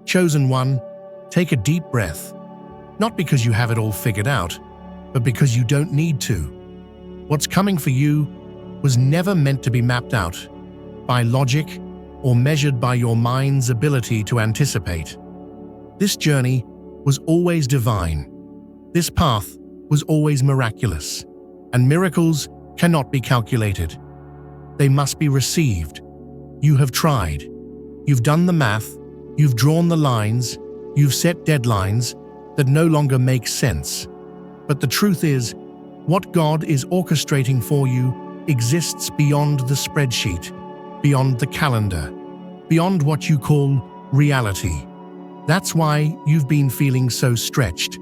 Chosen one, take a deep breath. Not because you have it all figured out, but because you don't need to. What's coming for you was never meant to be mapped out by logic or measured by your mind's ability to anticipate. This journey was always divine. This path was always miraculous, and miracles cannot be calculated. They must be received. You have tried. You've done the math. You've drawn the lines. You've set deadlines that no longer make sense. But the truth is, what God is orchestrating for you exists beyond the spreadsheet, beyond the calendar, beyond what you call reality. That's why you've been feeling so stretched.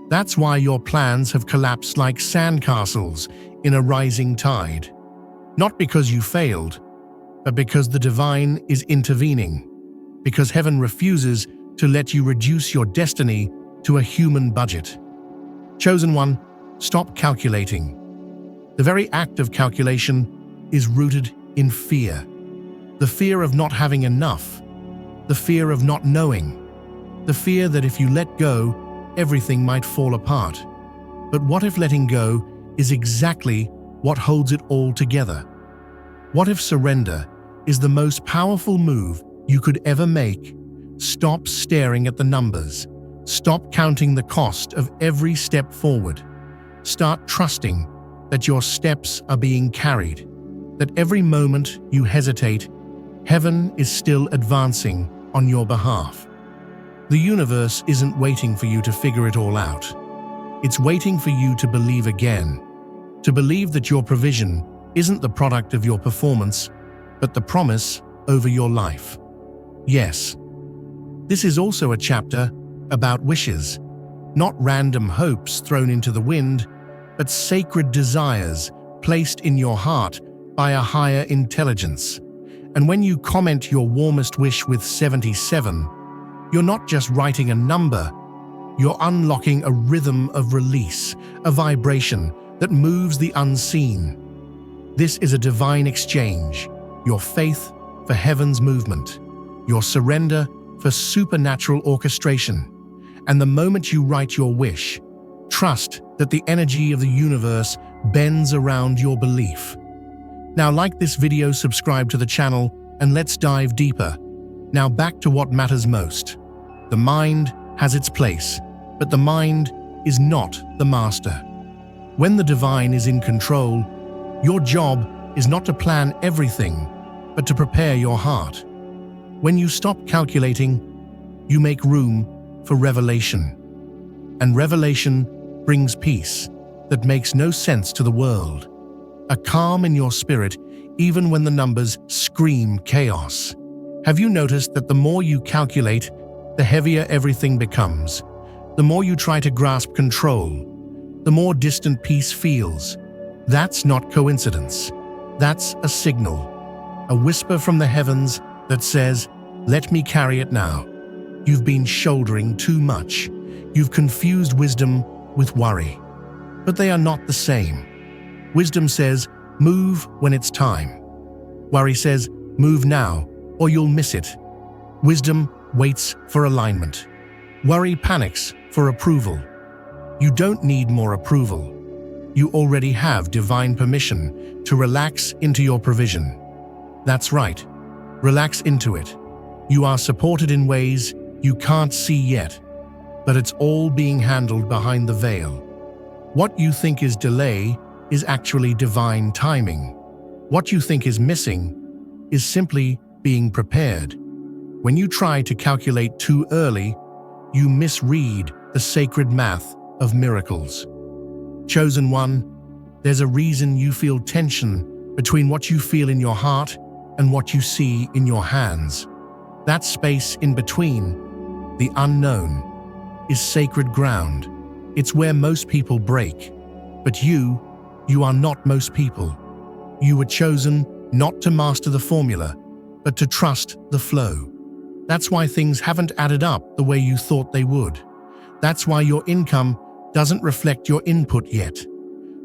That's why your plans have collapsed like sandcastles in a rising tide. Not because you failed, but because the divine is intervening. Because heaven refuses to let you reduce your destiny to a human budget. Chosen one, stop calculating. The very act of calculation is rooted in fear. The fear of not having enough. The fear of not knowing. The fear that if you let go, everything might fall apart. But what if letting go is exactly what holds it all together? What if surrender is the most powerful move you could ever make? Stop staring at the numbers. Stop counting the cost of every step forward. Start trusting that your steps are being carried, that every moment you hesitate, heaven is still advancing on your behalf. The universe isn't waiting for you to figure it all out. It's waiting for you to believe again, to believe that your provision isn't the product of your performance, but the promise over your life. Yes, this is also a chapter about wishes, not random hopes thrown into the wind, but sacred desires placed in your heart by a higher intelligence. And when you comment your warmest wish with 77, you're not just writing a number, you're unlocking a rhythm of release, a vibration that moves the unseen. This is a divine exchange, your faith for heaven's movement, your surrender for supernatural orchestration. And the moment you write your wish, trust that the energy of the universe bends around your belief. Now, like this video, subscribe to the channel, and let's dive deeper. Now back to what matters most. The mind has its place, but the mind is not the master. When the divine is in control, your job is not to plan everything, but to prepare your heart. When you stop calculating, you make room for revelation. And revelation brings peace that makes no sense to the world. A calm in your spirit, even when the numbers scream chaos. Have you noticed that the more you calculate, the heavier everything becomes? The more you try to grasp control, the more distant peace feels. That's not coincidence. That's a signal, a whisper from the heavens that says, "Let me carry it now." You've been shouldering too much. You've confused wisdom with worry. But they are not the same. Wisdom says, move when it's time. Worry says, move now, or you'll miss it. Wisdom waits for alignment. Worry panics for approval. You don't need more approval. You already have divine permission to relax into your provision. That's right. Relax into it. You are supported in ways you can't see yet, but it's all being handled behind the veil. What you think is delay is actually divine timing. What you think is missing is simply being prepared. When you try to calculate too early, you misread the sacred math of miracles. Chosen one, there's a reason you feel tension between what you feel in your heart and what you see in your hands. That space in between, the unknown, is sacred ground. It's where most people break. But you are not most people. You were chosen not to master the formula, but to trust the flow. That's why things haven't added up the way you thought they would. That's why your income doesn't reflect your input yet.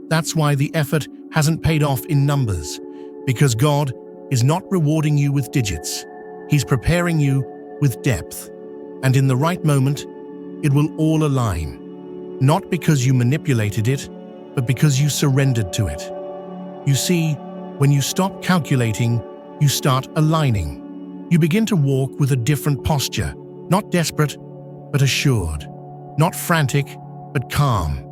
That's why the effort hasn't paid off in numbers, because God is not rewarding you with digits. He's preparing you with depth. And in the right moment, it will all align. Not because you manipulated it, but because you surrendered to it. You see, when you stop calculating, you start aligning. You begin to walk with a different posture, not desperate, but assured. Not frantic, but calm.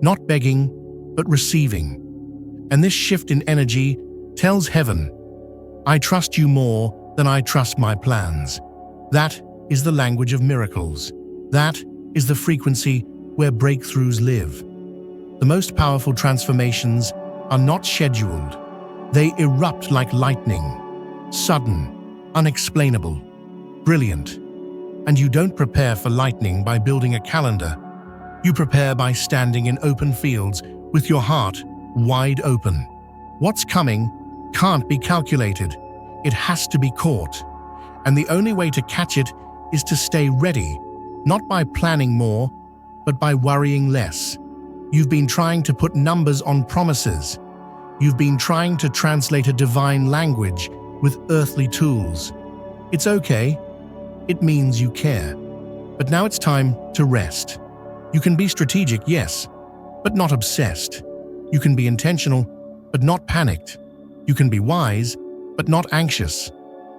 Not begging, but receiving. And this shift in energy tells heaven, I trust you more than I trust my plans. That is the language of miracles. That is the frequency where breakthroughs live. The most powerful transformations are not scheduled. They erupt like lightning, sudden, unexplainable, brilliant. And you don't prepare for lightning by building a calendar. You prepare by standing in open fields with your heart wide open. What's coming can't be calculated. It has to be caught. And the only way to catch it is to stay ready, not by planning more, but by worrying less. You've been trying to put numbers on promises. You've been trying to translate a divine language with earthly tools. It's okay. It means you care. But now it's time to rest. You can be strategic, yes, but not obsessed. You can be intentional, but not panicked. You can be wise, but not anxious.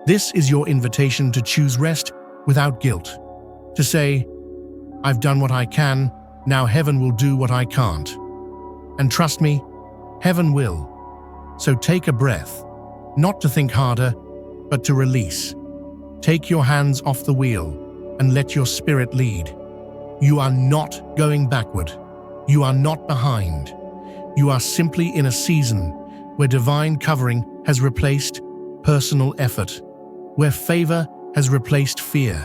This is your invitation to choose rest without guilt. To say, I've done what I can, now heaven will do what I can't. And trust me, heaven will. So take a breath, not to think harder, but to release. Take your hands off the wheel and let your spirit lead. You are not going backward. You are not behind. You are simply in a season where divine covering has replaced personal effort, where favor has replaced fear,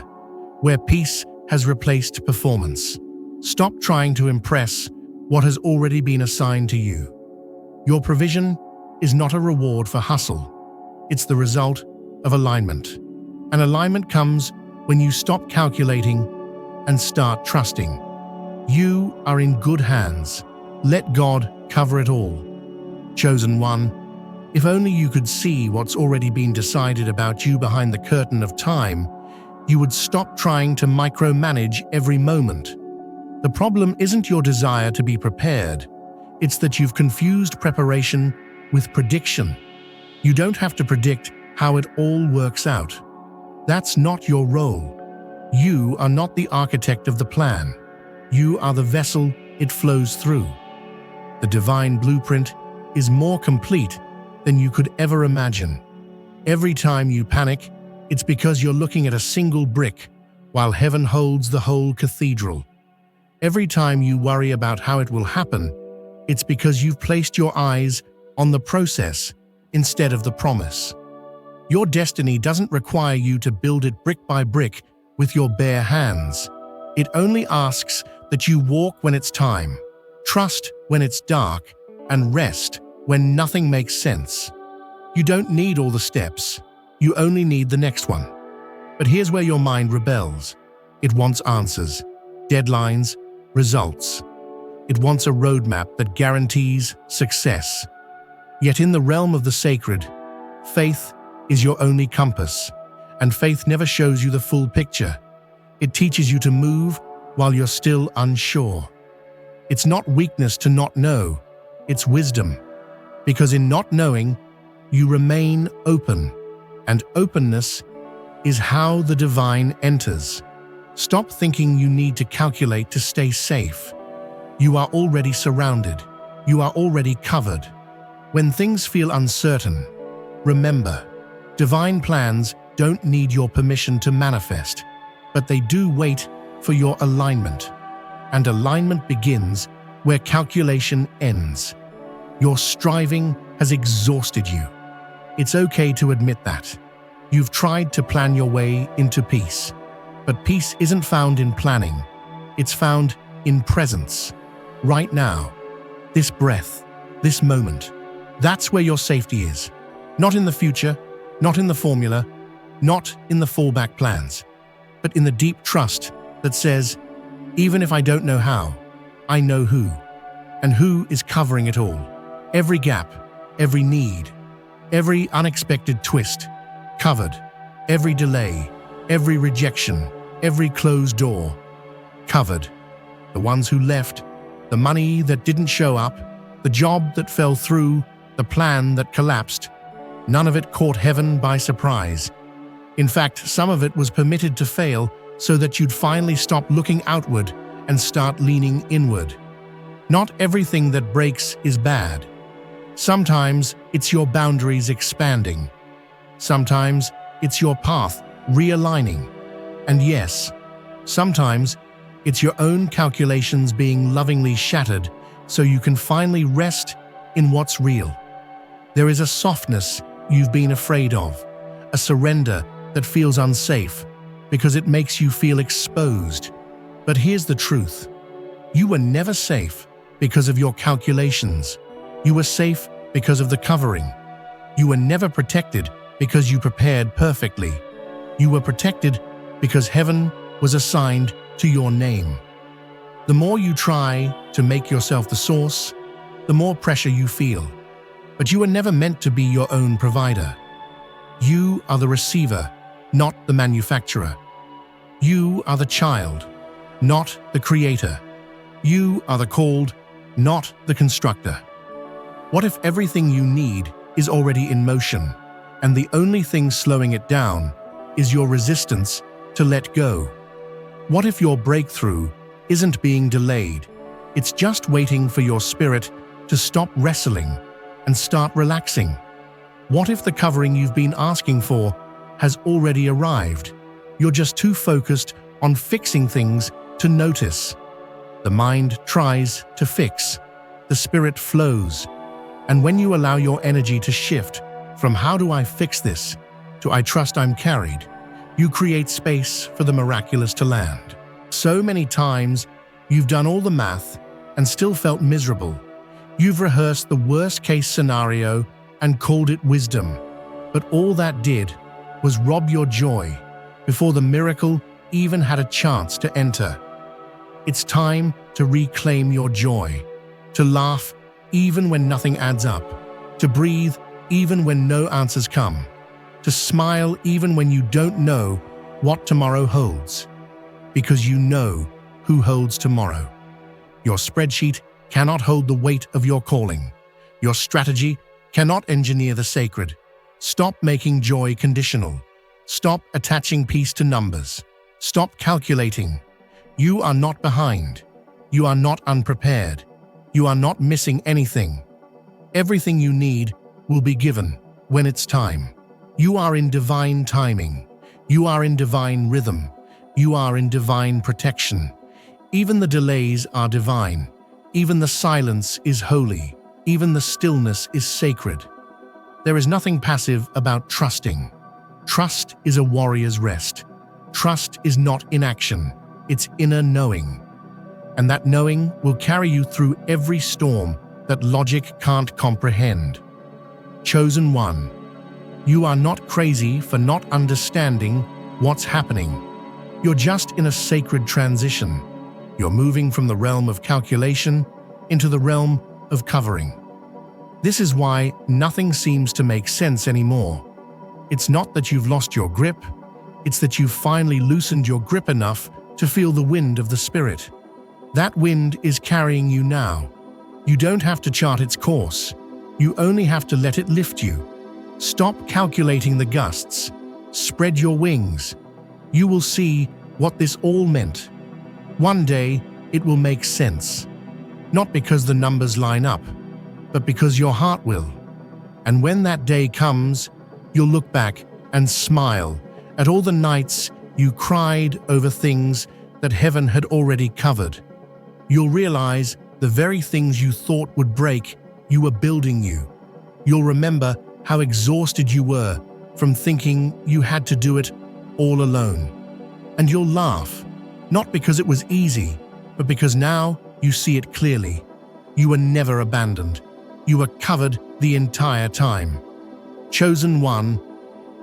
where peace has replaced performance. Stop trying to impress what has already been assigned to you. Your provision is not a reward for hustle. It's the result of alignment. And alignment comes when you stop calculating and start trusting. You are in good hands. Let God cover it all. Chosen one, if only you could see what's already been decided about you behind the curtain of time, you would stop trying to micromanage every moment. The problem isn't your desire to be prepared. It's that you've confused preparation with prediction. You don't have to predict how it all works out. That's not your role. You are not the architect of the plan. You are the vessel it flows through. The divine blueprint is more complete than you could ever imagine. Every time you panic, it's because you're looking at a single brick while heaven holds the whole cathedral. Every time you worry about how it will happen, it's because you've placed your eyes on the process instead of the promise. Your destiny doesn't require you to build it brick by brick with your bare hands. It only asks that you walk when it's time, trust when it's dark, and rest when nothing makes sense. You don't need all the steps. You only need the next one. But here's where your mind rebels. It wants answers, deadlines, results. It wants a roadmap that guarantees success. Yet in the realm of the sacred, faith is your only compass, and faith never shows you the full picture. It teaches you to move while you're still unsure. It's not weakness to not know, it's wisdom. Because in not knowing, you remain open, and openness is how the divine enters. Stop thinking you need to calculate to stay safe. You are already surrounded. You are already covered. When things feel uncertain, remember, divine plans don't need your permission to manifest, but they do wait for your alignment. And alignment begins where calculation ends. Your striving has exhausted you. It's okay to admit that. You've tried to plan your way into peace. But peace isn't found in planning. It's found in presence. Right now. This breath. This moment. That's where your safety is. Not in the future. Not in the formula. Not in the fallback plans. But in the deep trust that says, even if I don't know how, I know who. And who is covering it all. Every gap. Every need. Every unexpected twist. Covered. Every delay. Every rejection. every closed door, covered. The ones who left, the money that didn't show up, the job that fell through, the plan that collapsed. None of it caught heaven by surprise. In fact, some of it was permitted to fail so that you'd finally stop looking outward and start leaning inward. Not everything that breaks is bad. Sometimes it's your boundaries expanding. Sometimes it's your path realigning. And yes, sometimes it's your own calculations being lovingly shattered so you can finally rest in what's real. There is a softness you've been afraid of, a surrender that feels unsafe because it makes you feel exposed. But here's the truth. You were never safe because of your calculations. You were safe because of the covering. You were never protected because you prepared perfectly. You were protected because heaven was assigned to your name. The more you try to make yourself the source, the more pressure you feel. But you were never meant to be your own provider. You are the receiver, not the manufacturer. You are the child, not the creator. You are the called, not the constructor. What if everything you need is already in motion, and the only thing slowing it down is your resistance to let go? What if your breakthrough isn't being delayed? It's just waiting for your spirit to stop wrestling and start relaxing. What if the covering you've been asking for has already arrived? You're just too focused on fixing things to notice. The mind tries to fix, the spirit flows. And when you allow your energy to shift from "how do I fix this" to "I trust I'm carried," you create space for the miraculous to land. So many times, you've done all the math and still felt miserable. You've rehearsed the worst-case scenario and called it wisdom. But all that did was rob your joy before the miracle even had a chance to enter. It's time to reclaim your joy, to laugh even when nothing adds up, to breathe even when no answers come, to smile even when you don't know what tomorrow holds, because you know who holds tomorrow. Your spreadsheet cannot hold the weight of your calling. Your strategy cannot engineer the sacred. Stop making joy conditional. Stop attaching peace to numbers. Stop calculating. You are not behind. You are not unprepared. You are not missing anything. Everything you need will be given when it's time. You are in divine timing. You are in divine rhythm. You are in divine protection. Even the delays are divine. Even the silence is holy. Even the stillness is sacred. There is nothing passive about trusting. Trust is a warrior's rest. Trust is not inaction. It's inner knowing. And that knowing will carry you through every storm that logic can't comprehend. Chosen one, you are not crazy for not understanding what's happening. You're just in a sacred transition. You're moving from the realm of calculation into the realm of covering. This is why nothing seems to make sense anymore. It's not that you've lost your grip, it's that you've finally loosened your grip enough to feel the wind of the Spirit. That wind is carrying you now. You don't have to chart its course. You only have to let it lift you. Stop calculating the gusts. Spread your wings. You will see what this all meant. One day, it will make sense. Not because the numbers line up, but because your heart will. And when that day comes, you'll look back and smile at all the nights you cried over things that heaven had already covered. You'll realize the very things you thought would break, you were building you. You'll remember how exhausted you were from thinking you had to do it all alone. And you'll laugh, not because it was easy, but because now you see it clearly. You were never abandoned. You were covered the entire time. Chosen one,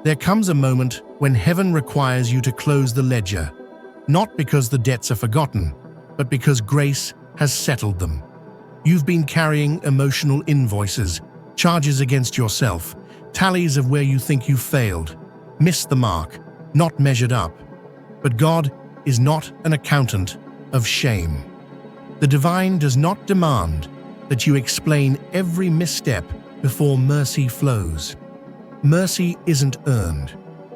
there comes a moment when heaven requires you to close the ledger, not because the debts are forgotten, but because grace has settled them. You've been carrying emotional invoices, charges against yourself, tallies of where you think you failed, missed the mark, not measured up. But God is not an accountant of shame. The divine does not demand that you explain every misstep before mercy flows. Mercy isn't earned.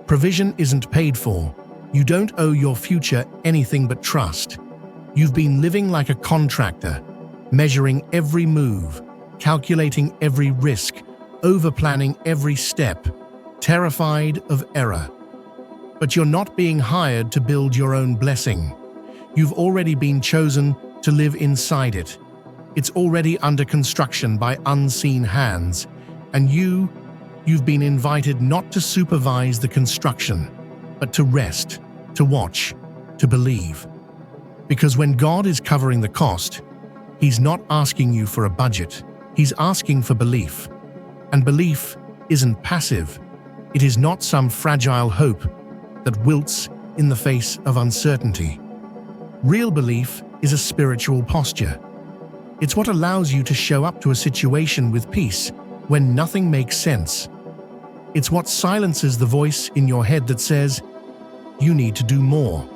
Provision isn't paid for. You don't owe your future anything but trust. You've been living like a contractor, measuring every move, calculating every risk, overplanning every step, terrified of error. But you're not being hired to build your own blessing. You've already been chosen to live inside it. It's already under construction by unseen hands, and you've been invited not to supervise the construction, but to rest, to watch, to believe. Because when God is covering the cost, He's not asking you for a budget, He's asking for belief. And belief isn't passive. It is not some fragile hope that wilts in the face of uncertainty. Real belief is a spiritual posture. It's what allows you to show up to a situation with peace when nothing makes sense. It's what silences the voice in your head that says, you need to do more.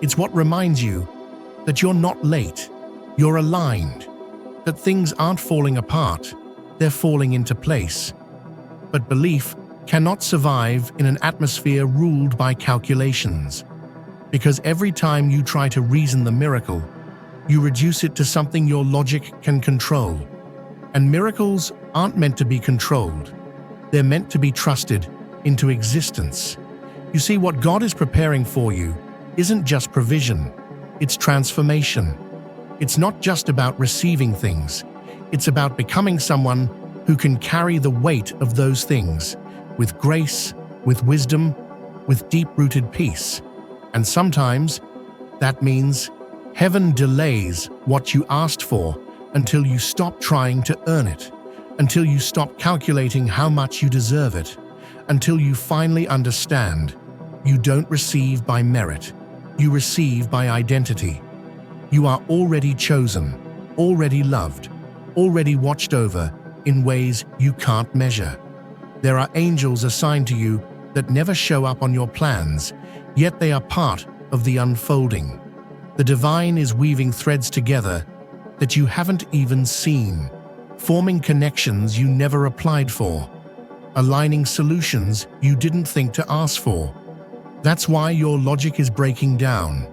It's what reminds you that you're not late, you're aligned, that things aren't falling apart, they're falling into place. But belief cannot survive in an atmosphere ruled by calculations. Because every time you try to reason the miracle, you reduce it to something your logic can control. And miracles aren't meant to be controlled. They're meant to be trusted into existence. You see, what God is preparing for you isn't just provision, it's transformation. It's not just about receiving things, it's about becoming someone who can carry the weight of those things with grace, with wisdom, with deep-rooted peace. And sometimes that means heaven delays what you asked for until you stop trying to earn it, until you stop calculating how much you deserve it, until you finally understand you don't receive by merit, you receive by identity. You are already chosen, already loved, already watched over in ways you can't measure. There are angels assigned to you that never show up on your plans, yet they are part of the unfolding. The divine is weaving threads together that you haven't even seen, forming connections you never applied for, aligning solutions you didn't think to ask for. That's why your logic is breaking down.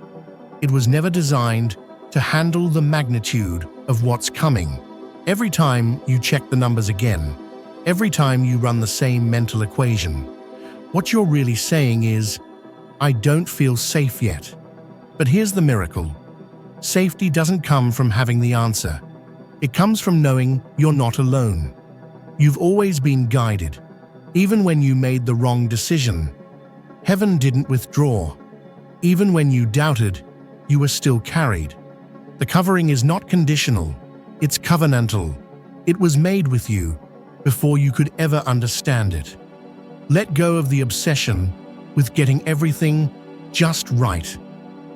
It was never designed to handle the magnitude of what's coming. Every time you check the numbers again, every time you run the same mental equation, what you're really saying is, I don't feel safe yet. But here's the miracle. Safety doesn't come from having the answer. It comes from knowing you're not alone. You've always been guided. Even when you made the wrong decision, heaven didn't withdraw. Even when you doubted, you were still carried. The covering is not conditional, it's covenantal. It was made with you before you could ever understand it. Let go of the obsession with getting everything just right.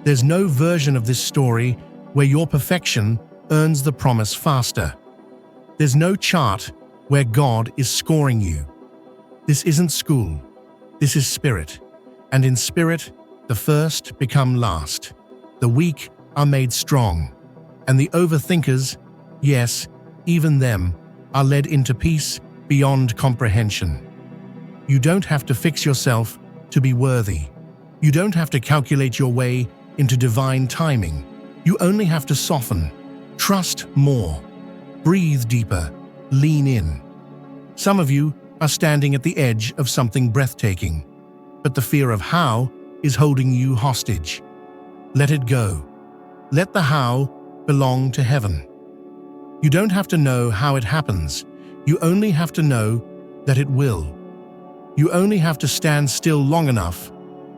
There's no version of this story where your perfection earns the promise faster. There's no chart where God is scoring you. This isn't school. This is spirit. And in spirit, the first become last. The weak are made strong. And the overthinkers, yes, even them, are led into peace beyond comprehension. You don't have to fix yourself to be worthy. You don't have to calculate your way into divine timing. You only have to soften, trust more, breathe deeper, lean in. Some of you are standing at the edge of something breathtaking, but the fear of how is holding you hostage. Let it go. Let the how belong to heaven. You don't have to know how it happens. You only have to know that it will. You only have to stand still long enough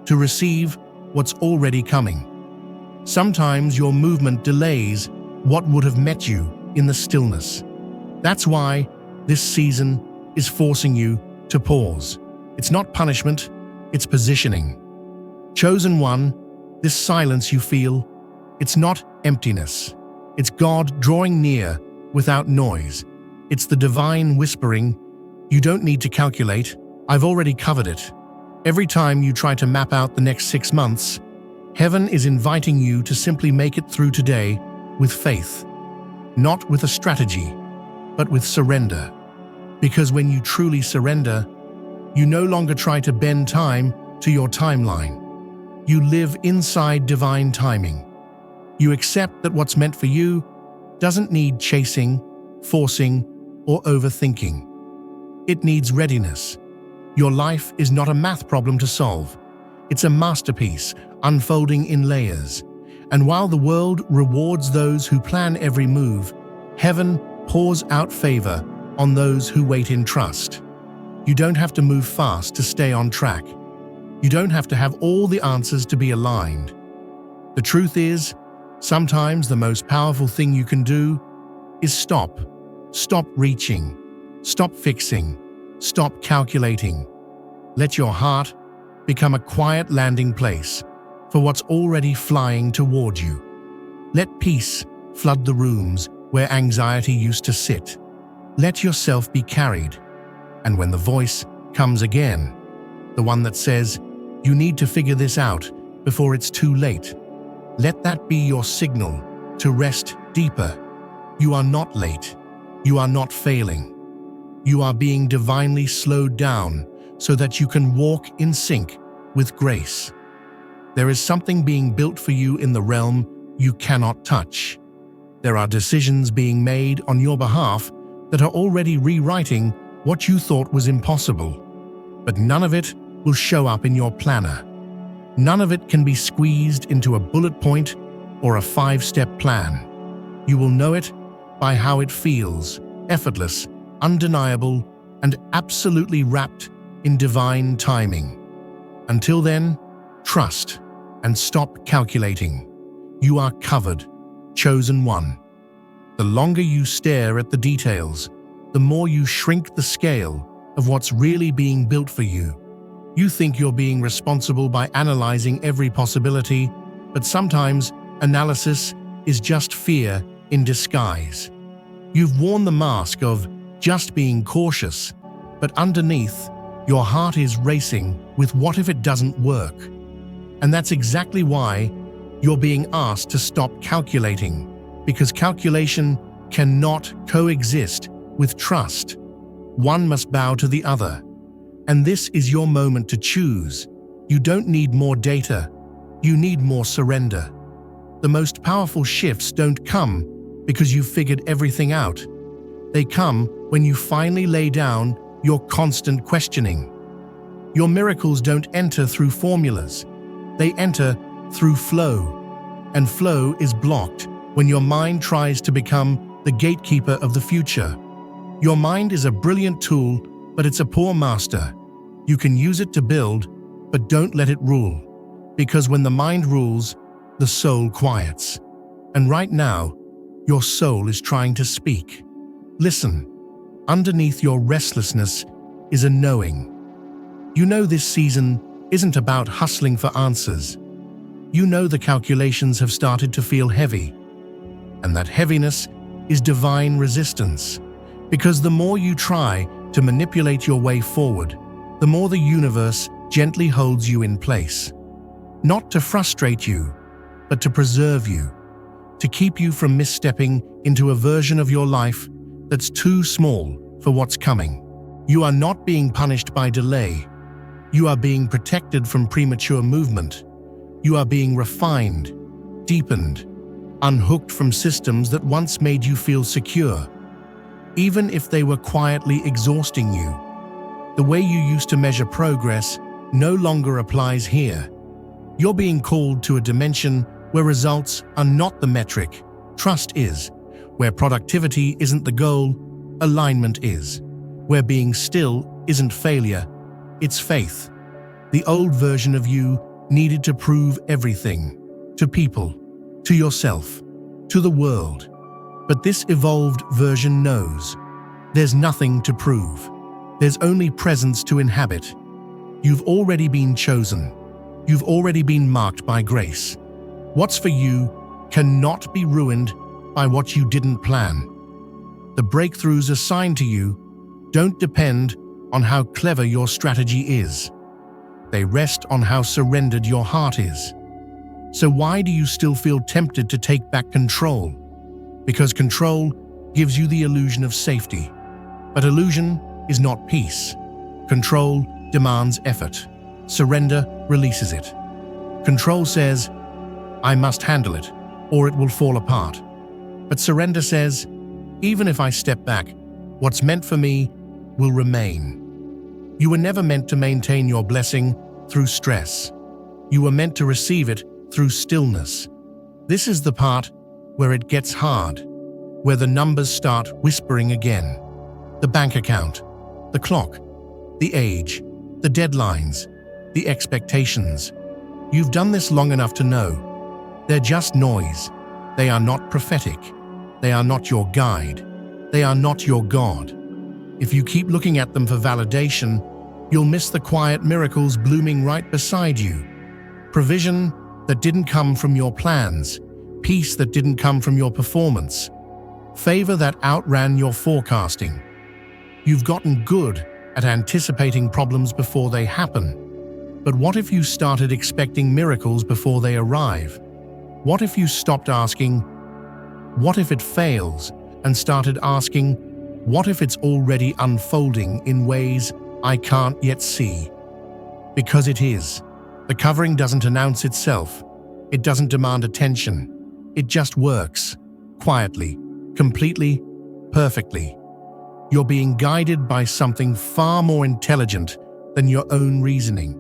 to receive what's already coming. Sometimes your movement delays what would have met you in the stillness. That's why this season is forcing you to pause. It's not punishment, it's positioning. Chosen one, this silence you feel, it's not emptiness. It's God drawing near without noise. It's the divine whispering, you don't need to calculate, I've already covered it. Every time you try to map out the next 6 months, Heaven is inviting you to simply make it through today with faith, not with a strategy, but with surrender. Because when you truly surrender, you no longer try to bend time to your timeline. You live inside divine timing. You accept that what's meant for you doesn't need chasing, forcing, or overthinking. It needs readiness. Your life is not a math problem to solve. It's a masterpiece unfolding in layers. And while the world rewards those who plan every move, heaven pours out favor on those who wait in trust. You don't have to move fast to stay on track. You don't have to have all the answers to be aligned. The truth is, sometimes the most powerful thing you can do is stop. Stop reaching. Stop fixing. Stop calculating. Let your heart become a quiet landing place for what's already flying toward you. Let peace flood the rooms where anxiety used to sit. Let yourself be carried. And when the voice comes again, the one that says, "You need to figure this out before it's too late," let that be your signal to rest deeper. You are not late. You are not failing. You are being divinely slowed down so that you can walk in sync with grace. There is something being built for you in the realm you cannot touch. There are decisions being made on your behalf that are already rewriting what you thought was impossible. But none of it will show up in your planner. None of it can be squeezed into a bullet point or a 5-step plan. You will know it by how it feels, effortless, undeniable, and absolutely wrapped in divine timing. Until then, trust and stop calculating. You are covered, chosen one. The longer you stare at the details, the more you shrink the scale of what's really being built for you. You think you're being responsible by analyzing every possibility, but sometimes analysis is just fear in disguise. You've worn the mask of just being cautious, but underneath, your heart is racing with what if it doesn't work. And that's exactly why you're being asked to stop calculating, because calculation cannot coexist with trust. One must bow to the other. And this is your moment to choose. You don't need more data. You need more surrender. The most powerful shifts don't come because you've figured everything out. They come when you finally lay down your constant questioning. Your miracles don't enter through formulas. They enter through flow. And flow is blocked when your mind tries to become the gatekeeper of the future. Your mind is a brilliant tool, but it's a poor master. You can use it to build, but don't let it rule. Because when the mind rules, the soul quiets. And right now, your soul is trying to speak. Listen, underneath your restlessness is a knowing. You know this season isn't about hustling for answers. You know the calculations have started to feel heavy. And that heaviness is divine resistance. Because the more you try to manipulate your way forward, the more the universe gently holds you in place. Not to frustrate you, but to preserve you, to keep you from misstepping into a version of your life that's too small for what's coming. You are not being punished by delay. You are being protected from premature movement. You are being refined, deepened, unhooked from systems that once made you feel secure, even if they were quietly exhausting you. The way you used to measure progress no longer applies here. You're being called to a dimension where results are not the metric, trust is. Where productivity isn't the goal, alignment is. Where being still isn't failure, it's faith. The old version of you needed to prove everything, to people, to yourself, to the world. But this evolved version knows there's nothing to prove. There's only presence to inhabit. You've already been chosen. You've already been marked by grace. What's for you cannot be ruined by what you didn't plan. The breakthroughs assigned to you don't depend on how clever your strategy is. They rest on how surrendered your heart is. So why do you still feel tempted to take back control? Because control gives you the illusion of safety. But illusion is not peace. Control demands effort. Surrender releases it. Control says, I must handle it, or it will fall apart. But surrender says, even if I step back, what's meant for me will remain. You were never meant to maintain your blessing through stress. You were meant to receive it through stillness. This is the part where it gets hard, where the numbers start whispering again. The bank account, the clock, the age, the deadlines, the expectations. You've done this long enough to know. They're just noise. They are not prophetic. They are not your guide. They are not your God. If you keep looking at them for validation, you'll miss the quiet miracles blooming right beside you. Provision that didn't come from your plans, peace that didn't come from your performance, favor that outran your forecasting. You've gotten good at anticipating problems before they happen. But what if you started expecting miracles before they arrive? What if you stopped asking, what if it fails, and started asking, what if it's already unfolding in ways I can't yet see? Because it is. The covering doesn't announce itself. It doesn't demand attention. It just works, quietly, completely, perfectly. You're being guided by something far more intelligent than your own reasoning.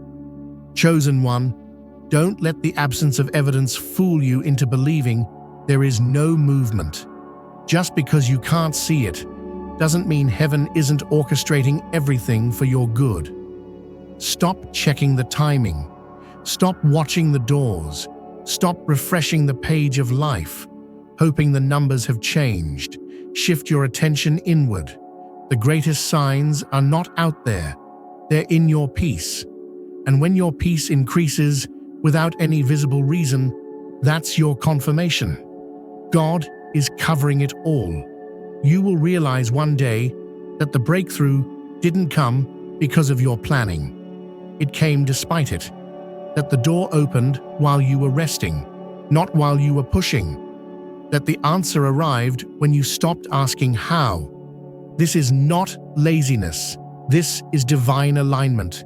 Chosen one, don't let the absence of evidence fool you into believing there is no movement. Just because you can't see it doesn't mean heaven isn't orchestrating everything for your good. Stop checking the timing. Stop watching the doors. Stop refreshing the page of life, hoping the numbers have changed. Shift your attention inward. The greatest signs are not out there. They're in your peace. And when your peace increases without any visible reason, that's your confirmation. God is covering it all. You will realize one day that the breakthrough didn't come because of your planning. It came despite it. That the door opened while you were resting, not while you were pushing. That the answer arrived when you stopped asking how. This is not laziness. This is divine alignment.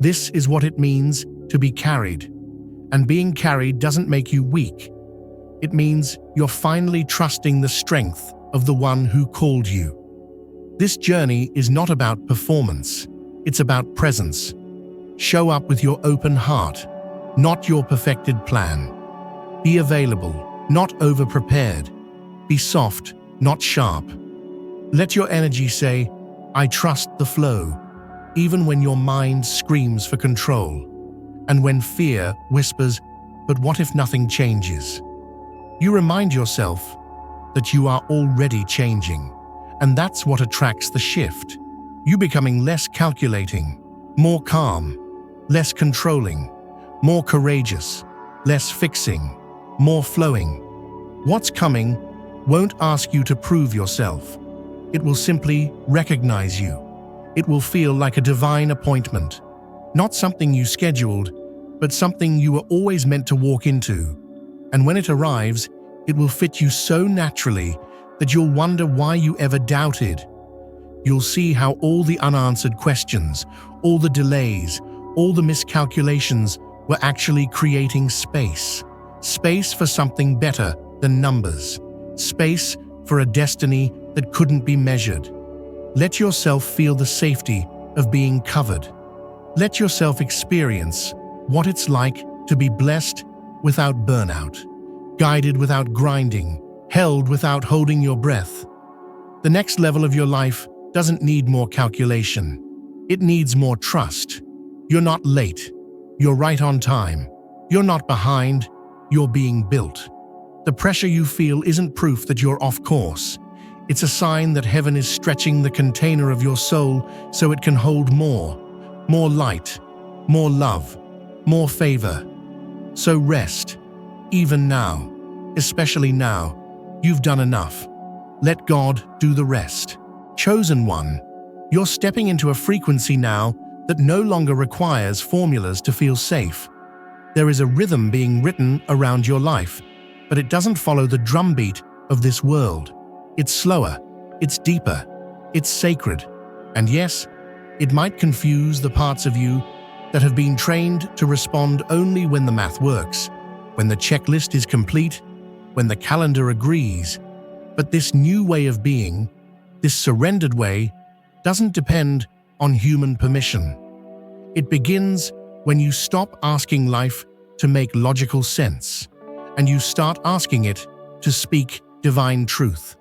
This is what it means to be carried. And being carried doesn't make you weak. It means you're finally trusting the strength of the one who called you. This journey is not about performance. It's about presence. Show up with your open heart, not your perfected plan. Be available, not over-prepared. Be soft, not sharp. Let your energy say, I trust the flow, even when your mind screams for control, and when fear whispers, but what if nothing changes? You remind yourself that you are already changing, and that's what attracts the shift. You becoming less calculating, more calm, less controlling, more courageous, less fixing, more flowing. What's coming won't ask you to prove yourself. It will simply recognize you. It will feel like a divine appointment, not something you scheduled, but something you were always meant to walk into. And when it arrives, it will fit you so naturally that you'll wonder why you ever doubted. You'll see how all the unanswered questions, all the delays, all the miscalculations were actually creating space. Space for something better than numbers. Space for a destiny that couldn't be measured. Let yourself feel the safety of being covered. Let yourself experience what it's like to be blessed without burnout, guided without grinding, held without holding your breath. The next level of your life doesn't need more calculation. It needs more trust. You're not late. You're right on time. You're not behind. You're being built. The pressure you feel isn't proof that you're off course. It's a sign that heaven is stretching the container of your soul so it can hold more light, more love, more favor. So rest, even now, especially now. You've done enough. Let God do the rest. Chosen one, you're stepping into a frequency now that no longer requires formulas to feel safe. There is a rhythm being written around your life, but it doesn't follow the drumbeat of this world. It's slower, it's deeper, it's sacred, and yes, it might confuse the parts of you that have been trained to respond only when the math works, when the checklist is complete, when the calendar agrees. But this new way of being, this surrendered way, doesn't depend on human permission. It begins when you stop asking life to make logical sense, and you start asking it to speak divine truth.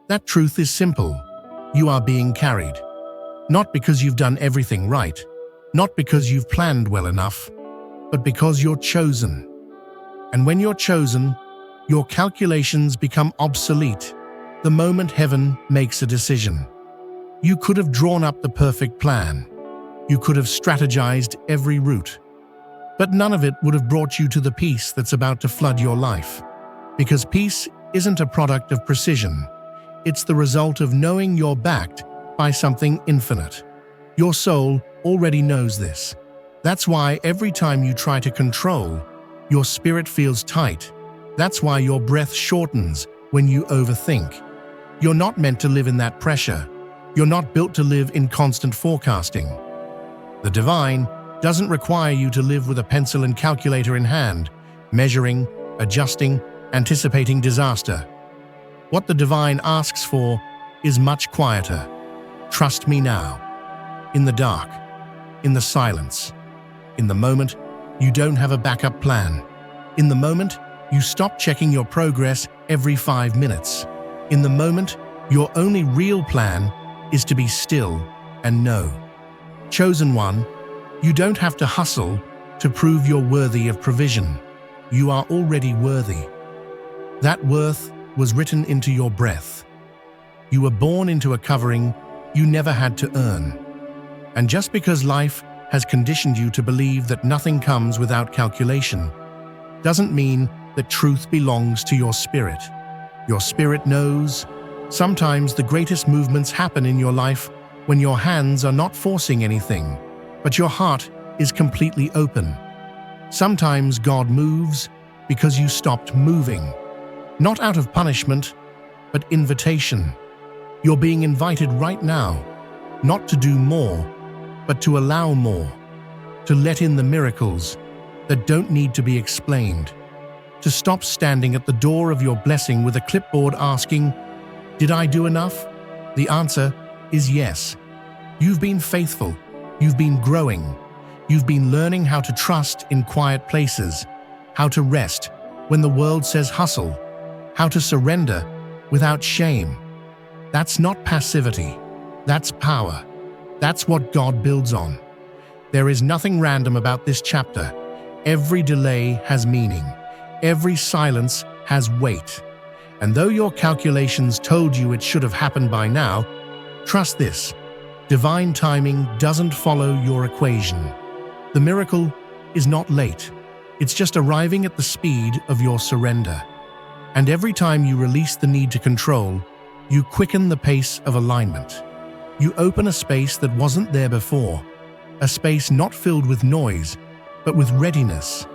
That truth is simple. You are being carried. Not because you've done everything right, not because you've planned well enough, but because you're chosen. And when you're chosen, your calculations become obsolete the moment heaven makes a decision. You could have drawn up the perfect plan. You could have strategized every route. But none of it would have brought you to the peace that's about to flood your life. Because peace isn't a product of precision. It's the result of knowing you're backed by something infinite. Your soul already knows this. That's why every time you try to control, your spirit feels tight. That's why your breath shortens when you overthink. You're not meant to live in that pressure. You're not built to live in constant forecasting. The divine doesn't require you to live with a pencil and calculator in hand, measuring, adjusting, anticipating disaster. What the divine asks for is much quieter. Trust me now. In the dark, in the silence, in the moment you don't have a backup plan, in the moment you stop checking your progress every 5 minutes, in the moment your only real plan is to be still and know. Chosen one, you don't have to hustle to prove you're worthy of provision. You are already worthy. That worth was written into your breath. You were born into a covering you never had to earn. And just because life has conditioned you to believe that nothing comes without calculation, doesn't mean that truth belongs to your spirit. Your spirit knows. Sometimes the greatest movements happen in your life when your hands are not forcing anything, but your heart is completely open. Sometimes God moves because you stopped moving, not out of punishment, but invitation. You're being invited right now, not to do more, but to allow more, to let in the miracles that don't need to be explained, to stop standing at the door of your blessing with a clipboard asking, "Did I do enough?" The answer is yes. You've been faithful, you've been growing, you've been learning how to trust in quiet places, how to rest when the world says hustle, how to surrender without shame. That's not passivity, that's power. That's what God builds on. There is nothing random about this chapter. Every delay has meaning. Every silence has weight. And though your calculations told you it should have happened by now, trust this: divine timing doesn't follow your equation. The miracle is not late. It's just arriving at the speed of your surrender. And every time you release the need to control, you quicken the pace of alignment. You open a space that wasn't there before, a space not filled with noise, but with readiness.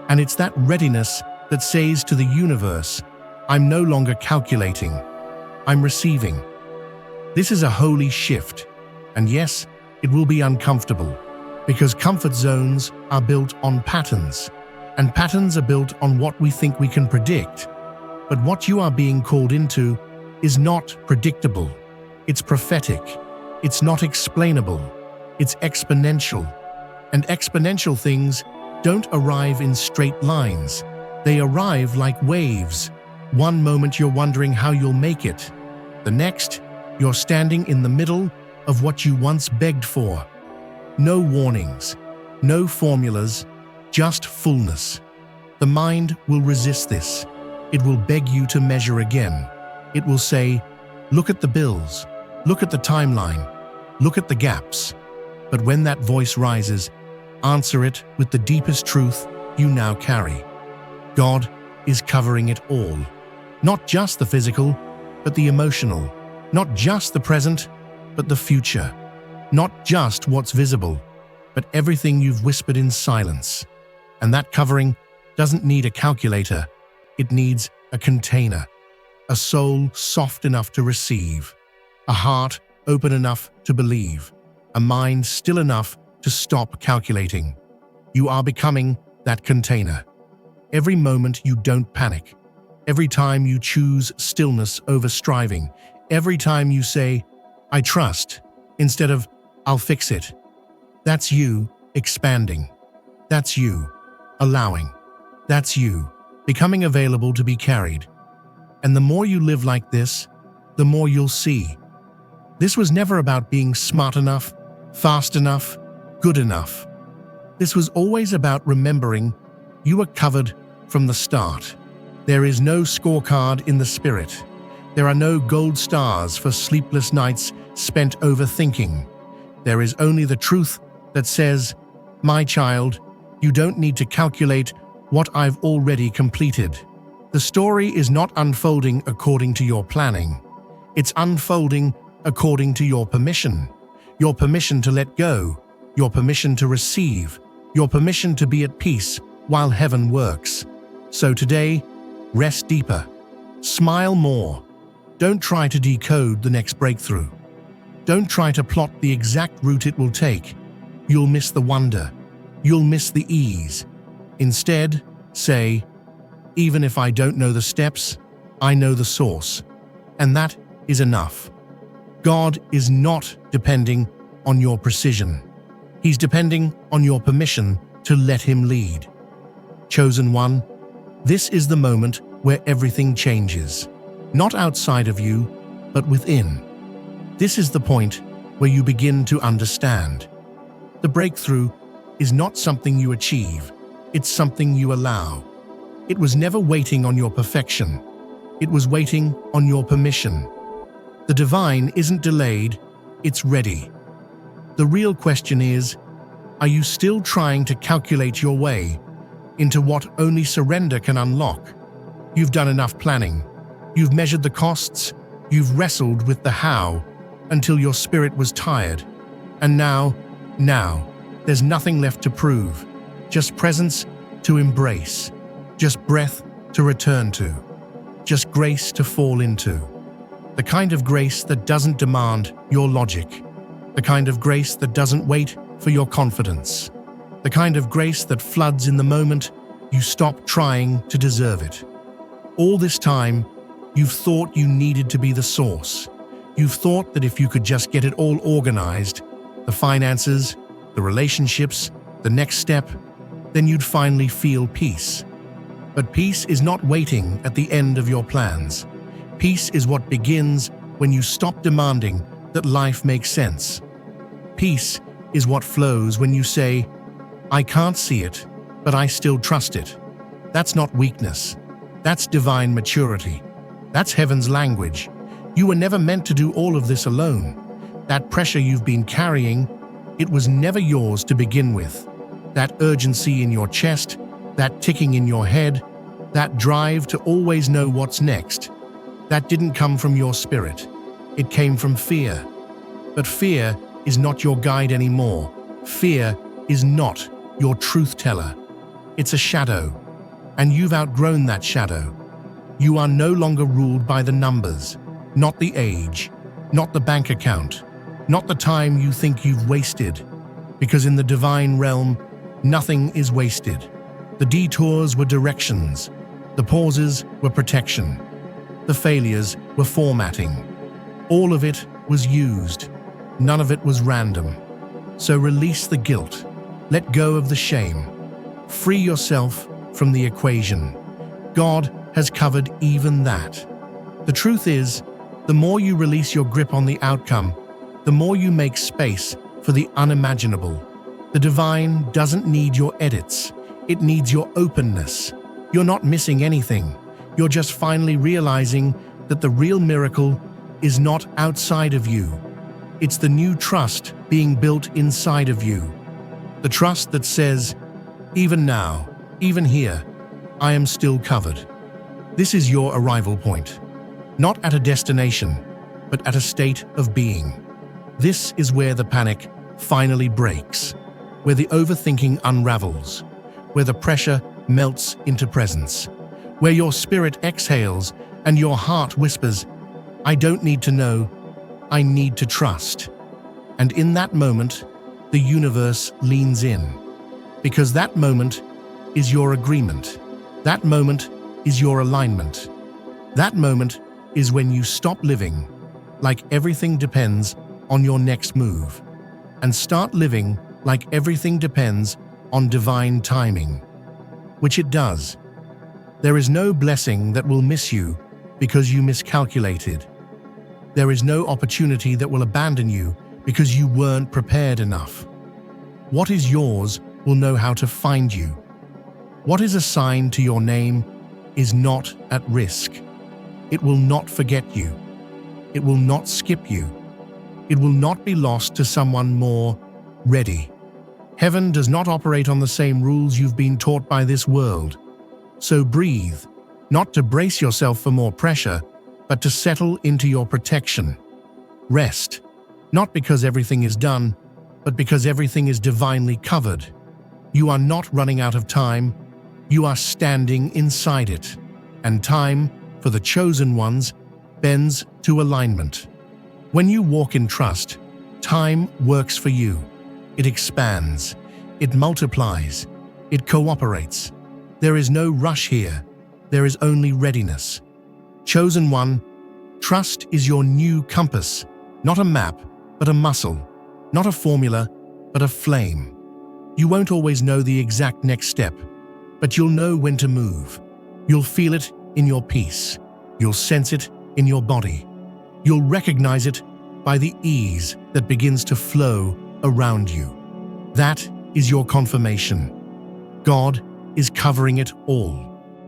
And it's that readiness that says to the universe, "I'm no longer calculating, I'm receiving." This is a holy shift, and yes, it will be uncomfortable, because comfort zones are built on patterns, and patterns are built on what we think we can predict. But what you are being called into is not predictable. It's prophetic. It's not explainable. It's exponential. And exponential things don't arrive in straight lines. They arrive like waves. One moment you're wondering how you'll make it. The next, you're standing in the middle of what you once begged for. No warnings, no formulas, just fullness. The mind will resist this. It will beg you to measure again. It will say, "Look at the bills, look at the timeline, look at the gaps." But when that voice rises, answer it with the deepest truth you now carry. God is covering it all. Not just the physical, but the emotional. Not just the present, but the future. Not just what's visible, but everything you've whispered in silence. And that covering doesn't need a calculator. It needs a container, a soul soft enough to receive, a heart open enough to believe, a mind still enough to stop calculating. You are becoming that container. Every moment you don't panic, every time you choose stillness over striving, every time you say, I trust, instead of, I'll fix it. That's you expanding. That's you allowing. That's you becoming available to be carried. And the more you live like this, the more you'll see. This was never about being smart enough, fast enough, good enough. This was always about remembering you were covered from the start. There is no scorecard in the spirit. There are no gold stars for sleepless nights spent overthinking. There is only the truth that says, my child, you don't need to calculate what I've already completed. The story is not unfolding according to your planning. It's unfolding according to your permission to let go, your permission to receive, your permission to be at peace while heaven works. So today, rest deeper, smile more. Don't try to decode the next breakthrough. Don't try to plot the exact route it will take. You'll miss the wonder. You'll miss the ease. Instead, say, even if I don't know the steps, I know the source. And that is enough. God is not depending on your precision. He's depending on your permission to let him lead. Chosen one, this is the moment where everything changes. Not outside of you, but within. This is the point where you begin to understand. The breakthrough is not something you achieve, it's something you allow. It was never waiting on your perfection. It was waiting on your permission. The divine isn't delayed, it's ready. The real question is, are you still trying to calculate your way into what only surrender can unlock? You've done enough planning. You've measured the costs. You've wrestled with the how until your spirit was tired. And now, there's nothing left to prove. Just presence to embrace. Just breath to return to. Just grace to fall into. The kind of grace that doesn't demand your logic. The kind of grace that doesn't wait for your confidence. The kind of grace that floods in the moment you stop trying to deserve it. All this time, you've thought you needed to be the source. You've thought that if you could just get it all organized, the finances, the relationships, the next step, then you'd finally feel peace. But peace is not waiting at the end of your plans. Peace is what begins when you stop demanding that life makes sense. Peace is what flows when you say, I can't see it, but I still trust it. That's not weakness. That's divine maturity. That's heaven's language. You were never meant to do all of this alone. That pressure you've been carrying, it was never yours to begin with. That urgency in your chest, that ticking in your head, that drive to always know what's next, that didn't come from your spirit. It came from fear. But fear is not your guide anymore. Fear is not your truth teller. It's a shadow, and you've outgrown that shadow. You are no longer ruled by the numbers, not the age, not the bank account, not the time you think you've wasted, because in the divine realm, nothing is wasted. The detours were directions, the pauses were protection, the failures were formatting. All of it was used, none of it was random. So release the guilt, let go of the shame, free yourself from the equation. God has covered even that. The truth is, the more you release your grip on the outcome, the more you make space for the unimaginable. The divine doesn't need your edits, it needs your openness. You're not missing anything, you're just finally realizing that the real miracle is not outside of you. It's the new trust being built inside of you. The trust that says, even now, even here, I am still covered. This is your arrival point, not at a destination, but at a state of being. This is where the panic finally breaks, where the overthinking unravels, where the pressure melts into presence, where your spirit exhales and your heart whispers, "I don't need to know, I need to trust." And in that moment, the universe leans in, because that moment is your agreement. That moment is your alignment. That moment is when you stop living like everything depends on your next move and start living like everything depends on divine timing, which it does. There is no blessing that will miss you because you miscalculated. There is no opportunity that will abandon you because you weren't prepared enough. What is yours will know how to find you. What is assigned to your name is not at risk. It will not forget you. It will not skip you. It will not be lost to someone more ready. Heaven does not operate on the same rules you've been taught by this world. So breathe, not to brace yourself for more pressure, but to settle into your protection. Rest, not because everything is done, but because everything is divinely covered. You are not running out of time, you are standing inside it. And time, for the chosen ones, bends to alignment. When you walk in trust, time works for you. It expands, it multiplies, it cooperates. There is no rush here, there is only readiness. Chosen one, trust is your new compass, not a map, but a muscle, not a formula, but a flame. You won't always know the exact next step, but you'll know when to move. You'll feel it in your peace. You'll sense it in your body. You'll recognize it by the ease that begins to flow around you. That is your confirmation. God is covering it all.